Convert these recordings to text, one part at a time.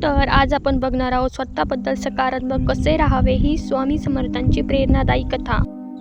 तर आज आपण बघणार आहोत स्वतःबद्दल सकारात्मक कसे राहावे ही स्वामी समर्थांची प्रेरणादायी कथा.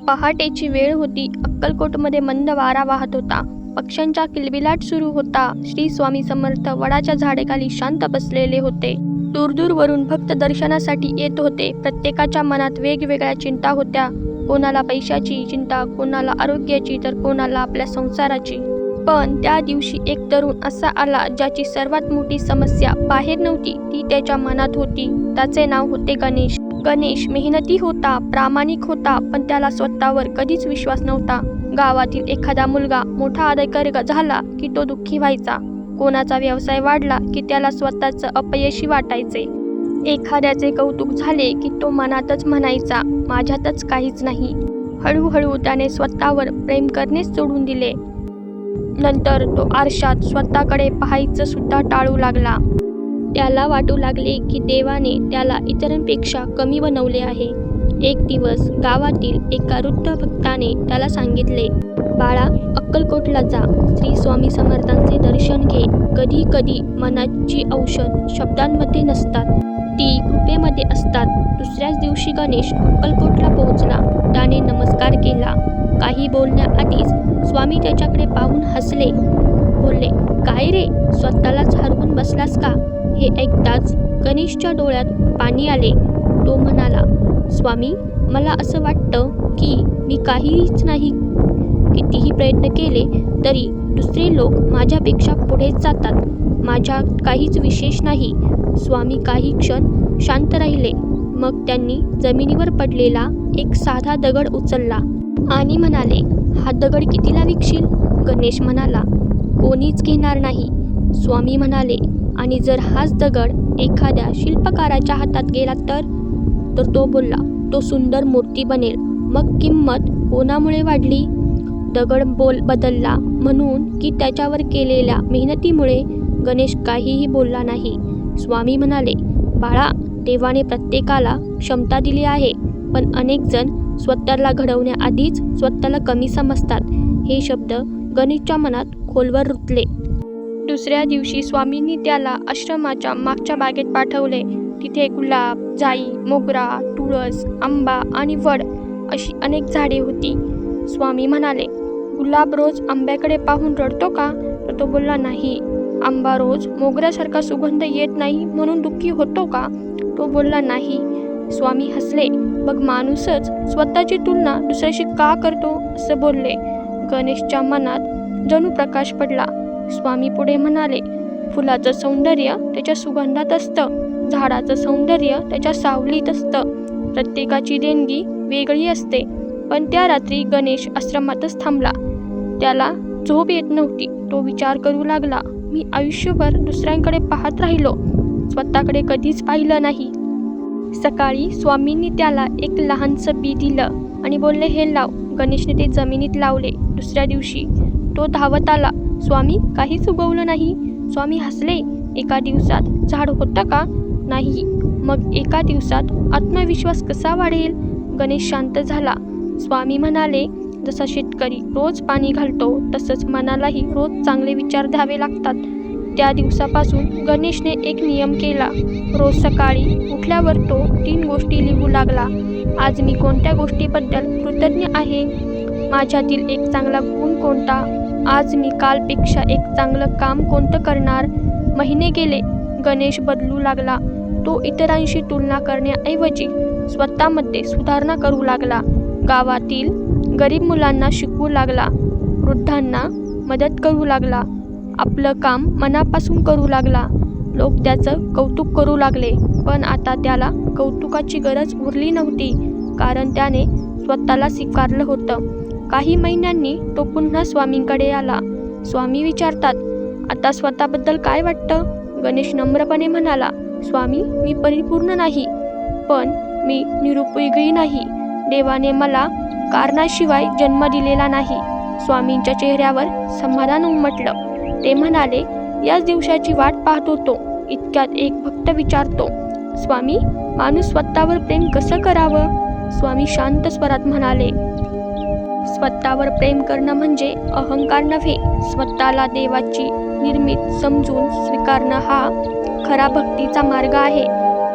पहाटेची वेळ होती. अक्कलकोटमध्ये मंद वारा वाहत होता. पक्ष्यांचा किलबिलाट सुरू होता. श्री स्वामी समर्थ वडाच्या झाडाखाली शांत बसलेले होते. दूरदूरवरून भक्त दर्शनासाठी येत होते. प्रत्येकाच्या मनात वेगवेगळ्या चिंता होत्या. कोणाला पैशाची चिंता, कोणाला आरोग्याची, तर कोणाला आपल्या संसाराची. पण त्या दिवशी एक तरुण असा आला ज्याची सर्वात मोठी समस्या बाहेर नव्हती, ती त्याच्या मनात होती. त्याचे नाव होते गणेश. गणेश मेहनती होता, प्रामाणिक होता, पण त्याला स्वतःवर कधीच विश्वास नव्हता. गावातील एखादा मुलगा मोठा अधिकारी झाला की तो दुःखी व्हायचा. कोणाचा व्यवसाय वाढला की त्याला स्वतःचं अपयशी वाटायचे. एखाद्याचे कौतुक झाले की तो मनातच म्हणायचा, माझ्यातच काहीच नाही. हळूहळू त्याने स्वतःवर प्रेम करणेच सोडून दिले. नंतर तो आरशात स्वतःकडे पाहायचं सुद्धा टाळू लागला. त्याला वाटू लागले की देवाने त्याला इतरांपेक्षा कमी बनवले आहे. एक दिवस गावातील एका वृद्ध भक्ताने त्याला सांगितले, बाळा, अक्कलकोटला जा, श्री स्वामी समर्थांचे दर्शन घे. कधी कधी मनाची औषध शब्दांमध्ये नसतात, ती कृपेमध्ये असतात. दुसऱ्याच दिवशी गणेश अक्कलकोटला पोहोचला. त्याने नमस्कार केला. काही बोलण्याआधीच स्वामी त्याच्याकडे पाहून हसले. बोलले, काय रे, स्वतःलाच हरवून बसलास का? हे ऐकताच गणेशच्या डोळ्यात पाणी आले. तो म्हणाला, स्वामी, मला असं वाटतं की मी काहीच नाही. कितीही प्रयत्न केले तरी दुसरे लोक माझ्यापेक्षा पुढेच जातात. माझ्यात काहीच विशेष नाही. स्वामी काही क्षण शांत राहिले. मग त्यांनी जमिनीवर पडलेला एक साधा दगड उचलला आणि म्हणाले, हा दगड कितीला विकशील? गणेश म्हणाला, कोणीच घेणार नाही. स्वामी म्हणाले, आणि जर हाच दगड एखाद्या शिल्पकाराच्या हातात गेला तर तो बोलला, तो सुंदर मूर्ती बनेल. मग किंमत कोणामुळे वाढली? दगड बदलला म्हणून की त्याच्यावर केलेल्या मेहनतीमुळे? गणेश काहीही बोलला नाही. स्वामी म्हणाले, बाळा, देवाने प्रत्येकाला क्षमता दिली आहे, पण अनेक जण स्वतःला घडवण्याआधीच स्वतःला कमी समजतात. हे शब्द गणेशच्या मनात खोलवर रुतले. दुसऱ्या दिवशी स्वामींनी त्याला आश्रमाच्या मागच्या बागेत पाठवले. तिथे गुलाब, जाई, मोगरा, तुळस, आंबा आणि वड अशी अनेक झाडे होती. स्वामी म्हणाले, गुलाब रोज आंब्याकडे पाहून रडतो का? तर तो बोलला, नाही. आंबा रोज मोगऱ्यासारखा सुगंध येत नाही म्हणून दुःखी होतो का? तो बोलला, नाही. स्वामी हसले. मग माणूसच स्वतःची तुलना दुसऱ्याशी का करतो? असं बोलले. गणेशच्या मनात जणू प्रकाश पडला. स्वामी पुढे म्हणाले, फुलाचं सौंदर्य त्याच्या सुगंधात असतं, झाडाचं सौंदर्य त्याच्या सावलीत असतं. प्रत्येकाची देणगी वेगळी असते. पण त्या रात्री गणेश आश्रमातच थांबला. त्याला झोप येत नव्हती. तो विचार करू लागला, मी आयुष्यभर दुसऱ्यांकडे पाहत राहिलो, स्वतःकडे कधीच पाहिलं नाही. सकाळी स्वामींनी त्याला एक लहानसं बी दिलं आणि बोलले, हे लाव. गणेशने ते जमिनीत लावले. दुसऱ्या दिवशी तो धावत आला, स्वामी, काहीच उगवलं नाही. स्वामी हसले. एका दिवसात झाड होतं का? नाही. मग एका दिवसात आत्मविश्वास कसा वाढेल? गणेश शांत झाला. स्वामी म्हणाले, जसा शेतकरी रोज पाणी घालतो तसंच मनालाही रोज चांगले विचार द्यावे लागतात. त्या दिवसापासून गणेशने एक नियम केला. रोज सकाळी उठल्यावर तो 3 गोष्टी लिहू लागला. आज मी कोणत्या गोष्टीबद्दल कृतज्ञ आहे? माझ्यातील एक चांगला गुण कोणता? आज मी कालपेक्षा एक चांगलं काम कोणतं करणार? महिने गेले. गणेश बदलू लागला. तो इतरांशी तुलना करण्याऐवजी स्वतःमध्ये सुधारणा करू लागला. गावातील गरीब मुलांना शिकवू लागला. वृद्धांना मदत करू लागला. आपलं काम मनापासून करू लागला. लोक त्याचं कौतुक करू लागले. पण आता त्याला कौतुकाची गरज उरली नव्हती, कारण त्याने स्वतःला स्वीकारलं होतं. काही महिन्यांनी तो पुन्हा स्वामींकडे आला. स्वामी विचारतात, आता स्वतःबद्दल काय वाटतं? गणेश नम्रपणे म्हणाला, स्वामी, मी परिपूर्ण नाही, पण मी निरुपयोगी नाही. देवाने मला कारणाशिवाय जन्म दिलेला नाही. स्वामींच्या चेहऱ्यावर समाधान उमटलं. ते म्हणाले, याच दिवसाची वाट पाहत होतो. इतक्यात एक भक्त विचारतो, स्वामी, माणूस स्वतःवर प्रेम कसं करावं? स्वामी शांत स्वरात म्हणाले, स्वतःवर प्रेम करणं म्हणजे अहंकार नव्हे. स्वतःला देवाची निर्मित समजून स्वीकारणं हा खरा भक्तीचा मार्ग आहे.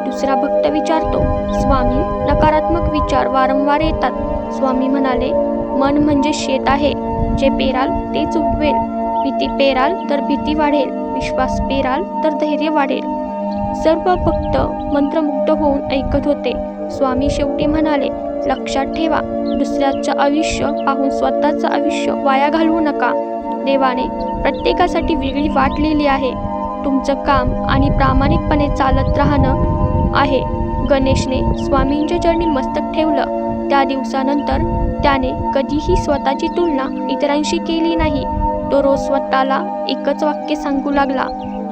दुसरा भक्त विचारतो, स्वामी, नकारात्मक विचार वारंवार येतात. स्वामी म्हणाले, मन म्हणजे शेत आहे. जे पेराल तेच उगवेल. भीती पेराल तर भीती वाढेल. विश्वास पेराल तर धैर्य वाढेल. सर्व भक्त मंत्रमुग्ध होऊन ऐकत होते. स्वामी शेवटी म्हणाले, लक्षात ठेवा, दुसऱ्याचं आयुष्य पाहून स्वतःचं आयुष्य वाया घालवू नका. देवाने प्रत्येकासाठी वेगळी वाट लिहिली आहे. तुमचं काम आणि प्रामाणिकपणे चालत राहणं आहे. गणेशने स्वामींच्या चरणी मस्तक ठेवलं. त्या दिवसानंतर त्याने कधीही स्वतःची तुलना इतरांशी केली नाही. तो रोज स्वतःला एकच वाक्य सांगू लागला,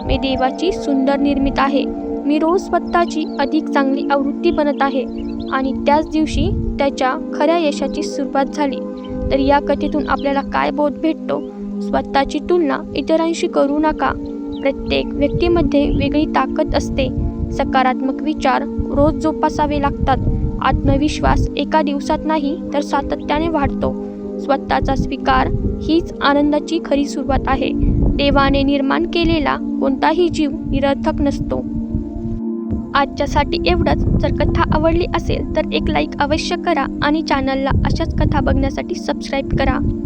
मी देवाची सुंदर निर्मित आहे. मी रोज स्वतःची अधिक चांगली आवृत्ती बनत आहे. आणि त्याच दिवशी त्याच्या खऱ्या यशाची सुरुवात झाली. तर या कथेतून आपल्याला काय बोध भेटतो? स्वतःची तुलना इतरांशी करू नका. प्रत्येक व्यक्तीमध्ये वेगळी ताकद असते. सकारात्मक विचार रोज जोपासावे लागतात. आत्मविश्वास एका दिवसात नाही तर सातत्याने वाढतो. स्वतःचा स्वीकार हीच आनंदाची खरी सुरुवात आहे. देवाने निर्माण केलेला कोणताही जीव निरर्थक नसतो. आजच्यासाठी एवढंच. जर कथा आवडली असेल तर एक लाईक अवश्य करा आणि चॅनलला अशाच कथा बघण्यासाठी सबस्क्राईब करा.